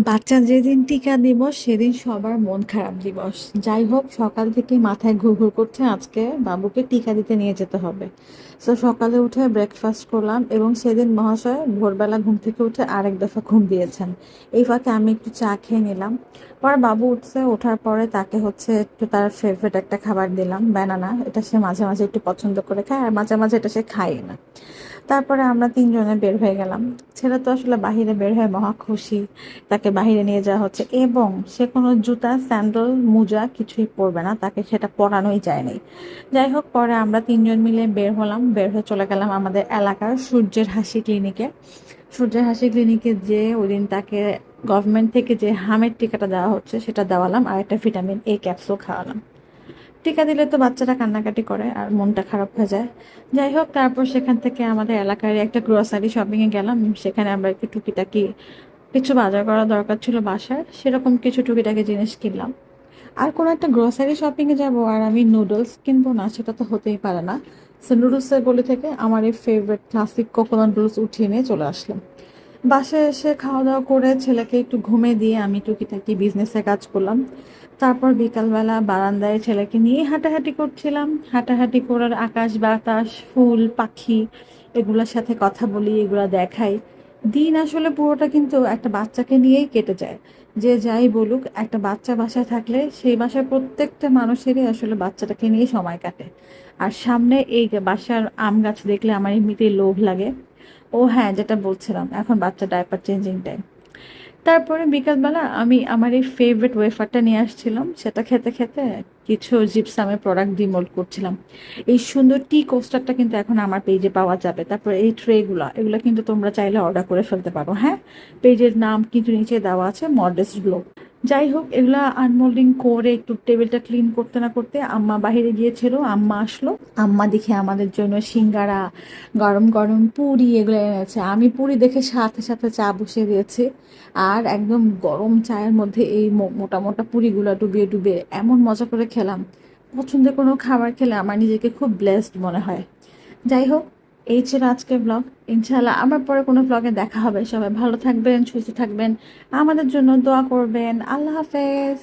বাচ্চা যেদিন টিকা দিবস সেদিন সবার মন খারাপ দিবস। যাই হোক, সকাল থেকে মাথায় ঘুরঘুর করছে আজকে বাবুকে টিকা দিতে নিয়ে যেতে হবে। তো সকালে উঠে ব্রেকফাস্ট করলাম এবং সেদিন মহাশয় ভোরবেলা ঘুম থেকে উঠে আরেক দফা ঘুম দিয়েছেন। এই ফাঁকে আমি একটু চা খেয়ে নিলাম। পরে বাবু উঠছে, ওঠার পরে তাকে একটু তার ফেভারিট একটা খাবার দিলাম, ব্যানানা। এটা সে মাঝে মাঝে একটু পছন্দ করে খায়, আর মাঝে মাঝে এটা সে খায় না। তারপরে আমরা তিনজনে বের হয়ে গেলাম। ছেলে তো আসলে বাহিরে বের হয়ে মহা খুশি, তাকে বাহিরে নিয়ে যাওয়া হচ্ছে। এবং সে কোনো জুতা, স্যান্ডেল, মোজা কিছুই পরবে না, তাকে সেটা পরানোই যায়নি। যাই হোক, পরে আমরা তিনজন মিলে বের হলাম, বের হয়ে চলে গেলাম আমাদের এলাকার সূর্যের হাসি ক্লিনিকে। সূর্যের হাসি ক্লিনিকে যে ওই দিন তাকে গভর্নমেন্ট থেকে যে হামের টিকাটা দেওয়া হচ্ছে সেটা দেওয়ালাম, আর একটা ভিটামিন এ ক্যাপসুল খাওয়ালাম। টিকা দিলে তো বাচ্চারা কান্নাকাটি করে আর মনটা খারাপ হয়ে যায়। যাই হোক, তারপর সেখান থেকে আমাদের এলাকার একটা গ্রোসারি শপিংয়ে গেলাম। সেখানে আমরা একটু টুকিটাকি কিছু বাজার করা দরকার ছিল বাসার, সেরকম কিছু টুকিটাকি জিনিস কিনলাম। আর কোনো একটা গ্রোসারি শপিংয়ে যাব আর আমি নুডলস কিনবো না, সেটা তো হতেই পারে না। সো নুডলসের গলি থেকে আমার এই ফেভারিট ক্লাসিক কোকোনাট নুডলস উঠিয়ে নিয়ে চলে আসলাম। বাসায় এসে খাওয়া দাওয়া করে ছেলেকে একটু ঘুমে দিয়ে আমি টুকিটাকি বিজনেসে কাজ করলাম। তারপর বিকালবেলা বারান্দায় ছেলেকে নিয়ে হাঁটাহাঁটি করছিলাম। হাঁটাহাঁটি করার আকাশ বাতাস, ফুল পাখি, এগুলোর সাথে কথা বলি, এগুলো দেখাই। দিন আসলে পুরোটা কিন্তু একটা বাচ্চাকে নিয়েই কেটে যায়। যে যাই বলুক, একটা বাচ্চা বাসায় থাকলে সেই বাসার প্রত্যেকটা মানুষেরই আসলে বাচ্চাটাকে নিয়ে সময় কাটে। আর সামনে এই বাসার আম গাছ দেখলে আমার এমনিতেই লোভ লাগে। ও হ্যাঁ, যেটা বলছিলাম, এখন বাচ্চা ডায়পার চেঞ্জিং টাইম। তারপরে বিকালবেলা আমি আমার এই ফেভারিট ওয়েফারটা নিয়ে আসছিলাম, সেটা খেতে খেতে কিছু জিপসামের প্রোডাক্ট ডিমোল্ড করছিলাম। এই সুন্দর টি কোস্টারটা কিন্তু এখন আমার পেজে পাওয়া যাবে। তারপর এই ট্রেগুলো, এগুলো কিন্তু তোমরা চাইলে অর্ডার করে ফেলতে পারো। হ্যাঁ, পেজের নাম কিন্তু নিচে দেওয়া আছে, মডেস্ট গ্লো। যাই হোক, এগুলা আনমোল্ডিং করে একটু টেবিলটা ক্লিন করতে না করতে আম্মা বাহিরে গিয়েছিল। আম্মা আসলো, আম্মা দেখে আমাদের জন্য সিঙ্গারা, গরম গরম পুরি এগুলো এনেছে। আমি পুরি দেখে সাথে সাথে চা বসিয়ে দিয়েছি। আর একদম গরম চায়ের মধ্যে এই মোটা মোটা পুরিগুলো ডুবিয়ে ডুবিয়ে এমন মজা করে খেলাম। পছন্দের কোনো খাবার খেলে আমার নিজেকে খুব ব্লেসড মনে হয়। যাই হোক, এই ছিল আজকের ব্লগ। ইনশাল্লাহ আমার পরে কোনো ব্লগে দেখা হবে। সবাই ভালো থাকবেন, সুস্থ থাকবেন, আমাদের জন্য দোয়া করবেন। আল্লাহ হাফেজ।